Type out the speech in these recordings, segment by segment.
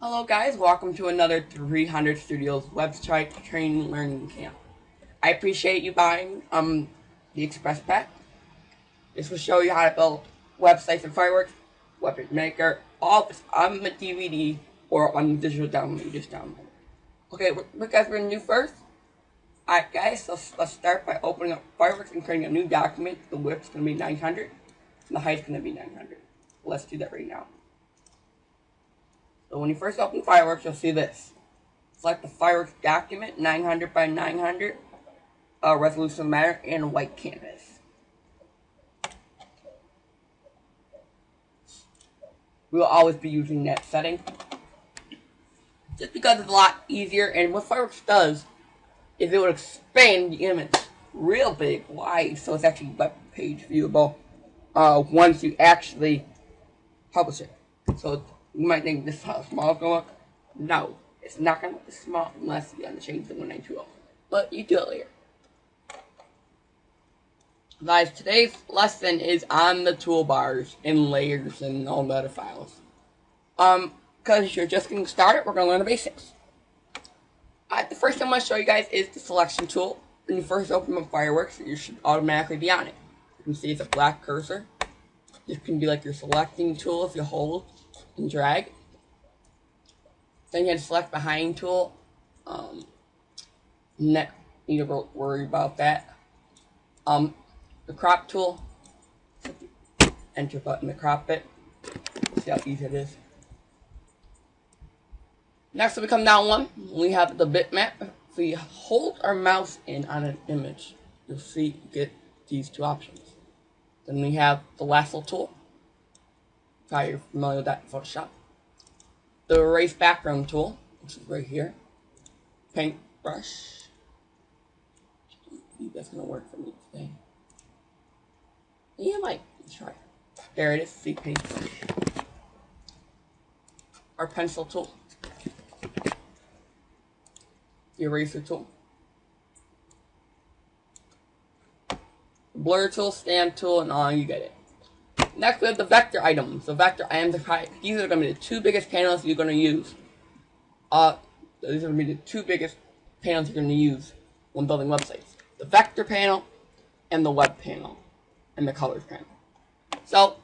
Hello guys, welcome to another 300 Studios website training learning camp. I appreciate you buying the Express Pack. This will show you how to build websites and fireworks, weapon maker, all this on the DVD or on the digital download you just downloaded. Okay, what guys we're gonna do first? Alright guys, so let's start by opening up fireworks and creating a new document. The width's gonna be 900 and the height's gonna be 900. Let's do that right now. So when you first open fireworks, you'll see this. Select the fireworks document, 900 by 900, resolution matter, and white canvas. We will always be using that setting, just because it's a lot easier. And what fireworks does is it will expand the image real big, wide, so it's actually web page viewable once you actually publish it. So you might think this is how small it's going to look. No, it's not going to look this small unless you change the 1920. But you do it later. Guys, today's lesson is on the toolbars and layers and all the other files. Because you're just getting started, we're going to learn the basics. The first thing I'm going to show you guys is the selection tool. When you first open up fireworks, you should automatically be on it. You can see it's a black cursor. This can be like your selecting tool if you hold and drag. Then you have to select behind tool. Need to worry about that. The crop tool. Enter button to crop it. See how easy it is. Next, we come down one. We have the bitmap. If we hold our mouse in on an image, you'll see you get these two options. Then we have the lasso tool. Probably you're familiar with that in Photoshop. The erase background tool, which is right here. Paintbrush. I think that's gonna work for me today. Yeah, might try. There it is. See, paintbrush. Our pencil tool. The eraser tool. Blur tool, stamp tool, and all, you get it. Next, we have the vector items. The vector items, these are going to be the two biggest panels you're going to use. These are going to be the two biggest panels you're going to use when building websites. The vector panel and the web panel and the colors panel. So,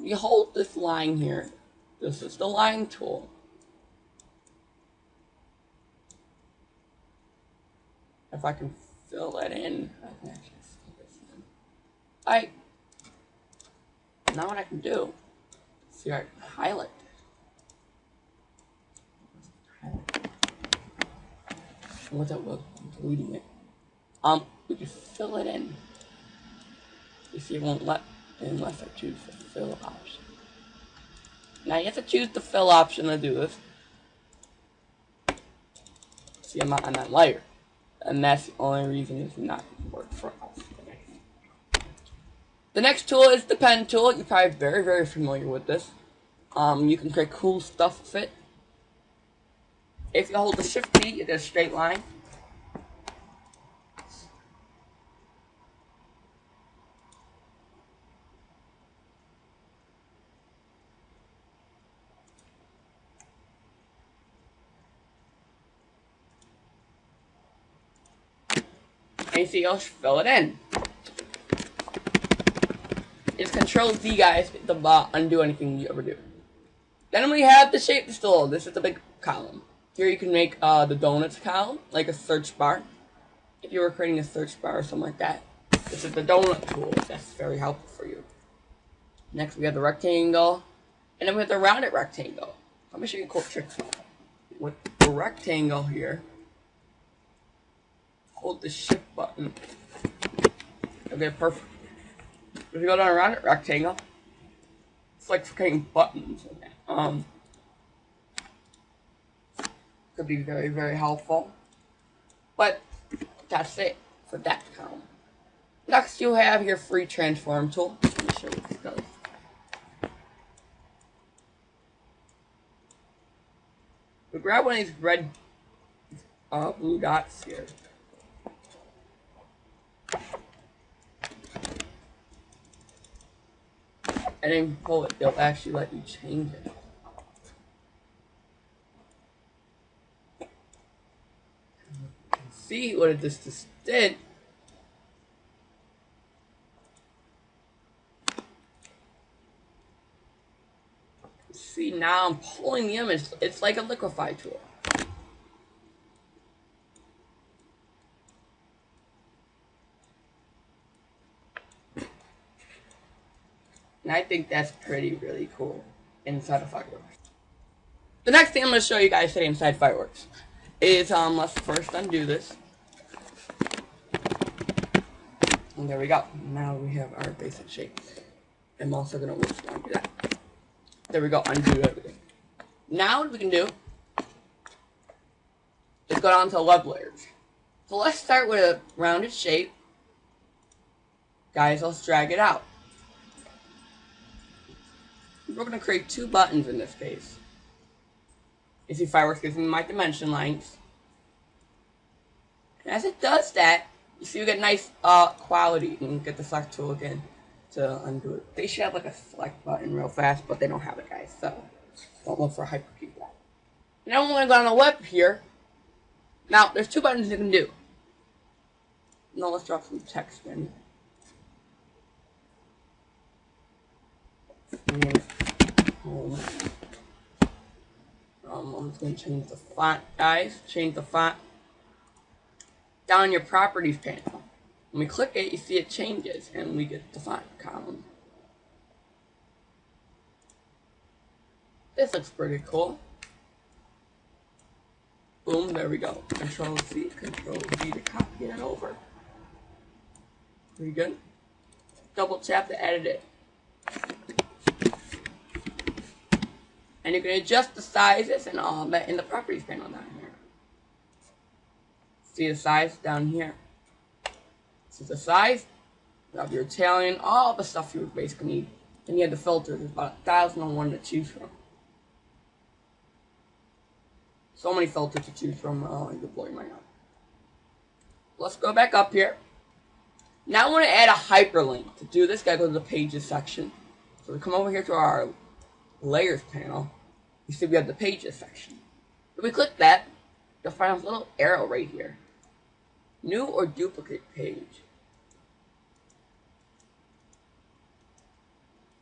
you hold this line here. This is the line tool. If I can fill that in, I can actually see this in. Alright. Now what I can do, see, I can highlight it. What that was, I'm deleting it. We can fill it in. You see, it won't let unless I choose the fill option. Now you have to choose the fill option to do this. See, I'm not on that layer, and that's the only reason it's not going to work for us. The next tool is the pen tool. You're probably very, very familiar with this. You can create cool stuff with it. If you hold the shift key, you get a straight line. Anything else, fill it in. It's Control Z, guys, to undo anything you ever do. Then we have the shape tool. This is the big column. Here you can make the donuts column, like a search bar. If you were creating a search bar or something like that, this is the donut tool. That's very helpful for you. Next, we have the rectangle, and then we have the rounded rectangle. Let me show you a cool trick. With the rectangle here, hold the shift button. Okay, perfect. If you go down around it, rectangle, it's like for creating buttons. Could be very, very helpful. But that's it for that column. Next, you have your free transform tool. Let me show you what it does. We grab one of these red, blue dots here. And then pull it, they'll actually let you change it. see what this just did. See, now I'm pulling the image. It's like a liquefy tool. And I think that's really cool inside of Fireworks. The next thing I'm going to show you guys today inside Fireworks is, let's first undo this. And there we go. Now we have our basic shape. I'm also going to undo that. There we go, undo everything. Now what we can do is go down to web layers. So let's start with a rounded shape. Guys, let's drag it out. We're going to create 2 buttons in this case. You see Fireworks gives me my dimension lines. And as it does that, you see we get nice quality. And get the select tool again to undo it. They should have like a select button real fast, but they don't have it, guys. So don't look for hyperkey for that. Now I'm going to go on the web here. Now there's 2 buttons you can do. Now let's drop some text in. I'm just going to change the font, guys. Change the font. Down in your properties panel. When we click it, you see it changes, and we get the font column. This looks pretty cool. Boom, there we go. Control C, Control V to copy it over. Pretty good. Double tap to edit it. And you can adjust the sizes and all that in the properties panel down here. See the size down here. This is the size. You have your Italian, all the stuff you would basically need. Then you have the filters. There's about 1,001 to choose from. So many filters to choose from. Oh, you're blowing my mind. Let's go back up here. Now I want to add a hyperlink. To do this, gotta go to the pages section. So we come over here to our layers panel. You see we have the pages section. If we click that, you'll find a little arrow right here. New or duplicate page.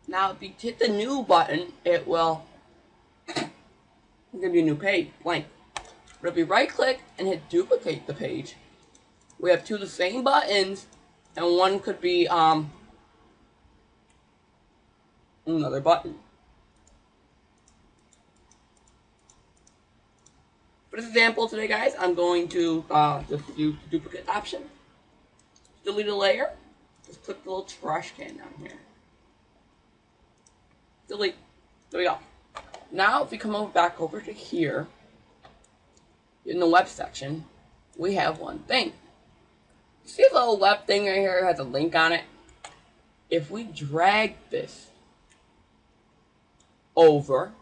Now if you hit the new button, it will give you a new page, blank. But if we right click and hit duplicate the page, we have 2 of the same buttons, and one could be another button. For this example today, guys, I'm going to just do the duplicate option. Delete a layer. Just click the little trash can down here. Delete. There we go. Now, if we come back over to here, in the web section, we have one thing. See the little web thing right here has a link on it? If we drag this over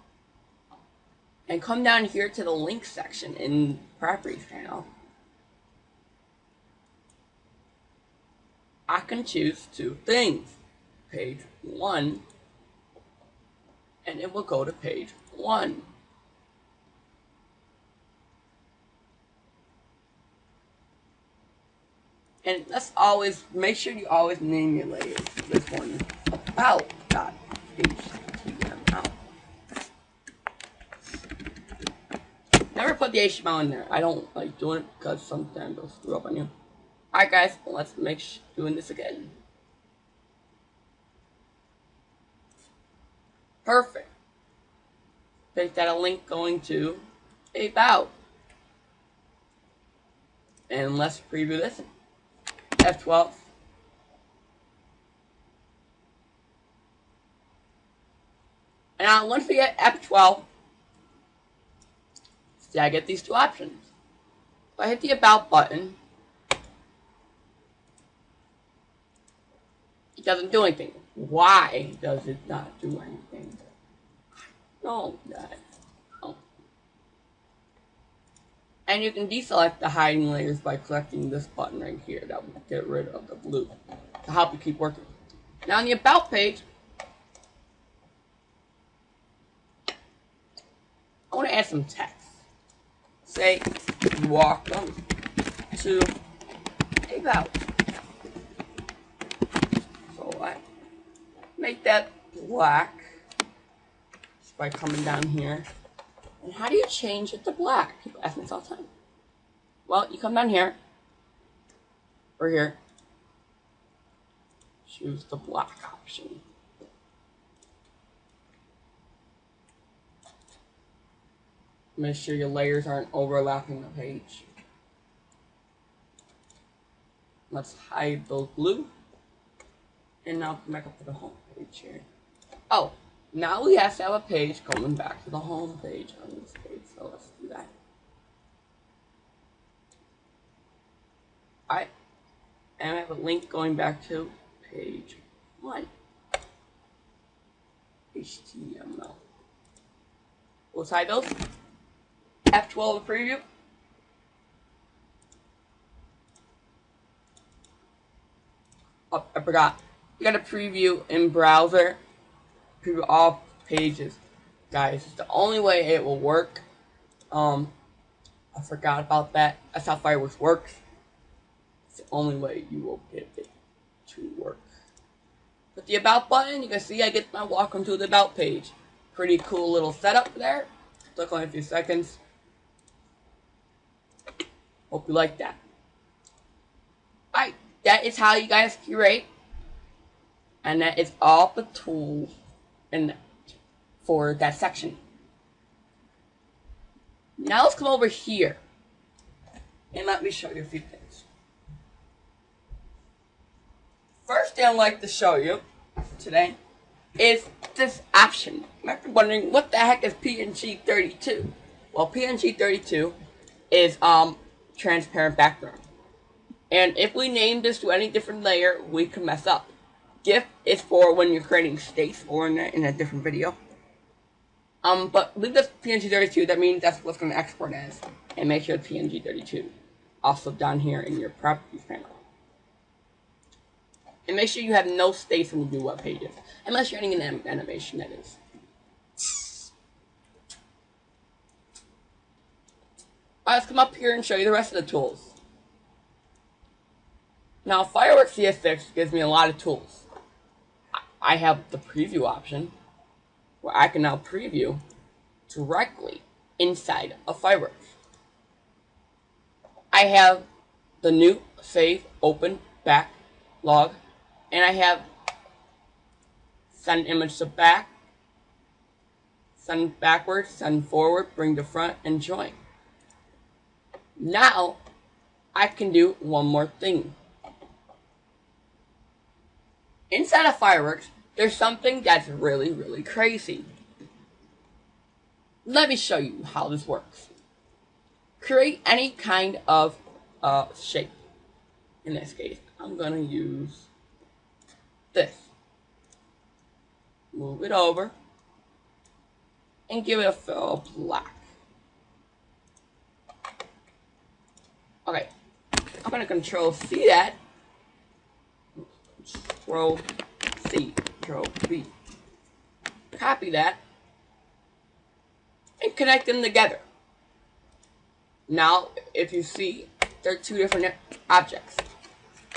and come down here to the link section in properties panel, I can choose 2 things. Page 1, and it will go to page 1. And let's always make sure you always name your layers. This one about.html. Never put the HTML in there. I don't like doing it because sometimes it'll screw up on you. Alright guys, let's make doing this again. Perfect. Make that a link going to about. And let's preview this. F12. And now once we get F12, see, I get these 2 options. If I hit the About button, it doesn't do anything. Why does it not do anything? No, that. Oh. And you can deselect the hiding layers by clicking this button right here. That will get rid of the blue to help you keep working. Now on the About page, I want to add some text. Say, welcome to about. So I make that black just by coming down here. And how do you change it to black? People ask me this all the time. Well, you come down here, or here, choose the black option. Make sure your layers aren't overlapping the page. Let's hide those blue. And now come back up to the home page here. Oh, now we have to have a page going back to the home page on this page. So let's do that. Alright. And I have a link going back to page 1. HTML. We'll hide those. F12 to preview. Oh, I forgot. You gotta preview in browser. Preview all pages. Guys, it's the only way it will work. I forgot about that. That's how Fireworks works. It's the only way you will get it to work. With the About button, you can see I get my welcome to the About page. Pretty cool little setup there. Took only a few seconds. Hope you like that. Alright, that is how you guys curate. And that is all the tools for that section. Now let's come over here. And let me show you a few things. First thing I'd like to show you today is this option. You might be wondering, what the heck is PNG32? Well, PNG32 is transparent background. And if we name this to any different layer, we can mess up. GIF is for when you're creating states or in a different video. But leave this PNG32, that means that's what's going to export as. And make sure it's PNG32. Also down here in your properties panel. And make sure you have no states when you do web pages. Unless you're adding an animation, that is. Alright, let's come up here and show you the rest of the tools. Now, Fireworks CS6 gives me a lot of tools. I have the preview option, where I can now preview directly inside of Fireworks. I have the new save open backlog, and I have send image to back, send backwards, send forward, bring to front, and join. Now, I can do one more thing. Inside of Fireworks, there's something that's really, really crazy. Let me show you how this works. Create any kind of shape. In this case, I'm going to use this. Move it over and give it a fill of black. Okay, I'm going to Control C that. Control C, Control V. Copy that and connect them together. Now, if you see, they're two different objects.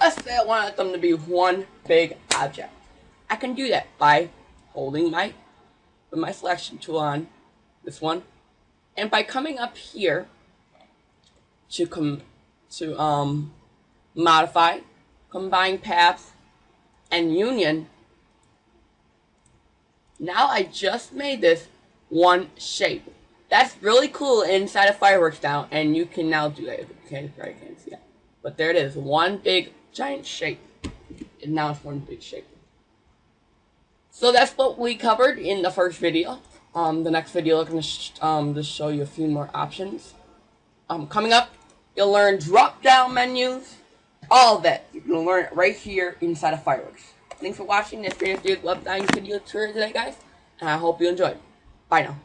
Let's say I want them to be one big object. I can do that by holding my selection tool on this one, and by coming up here to modify, combine paths, and union. Now I just made this one shape. That's really cool inside of Fireworks now, and you can now do that. You can't see that, but there it is, one big giant shape. And now it's one big shape. So that's what we covered in the first video. The next video I'm going to just show you a few more options. Coming up, you'll learn drop-down menus. All of that, you can learn it right here inside of Fireworks. Thanks for watching this Web Design video tutorial today, guys, and I hope you enjoyed. Bye now.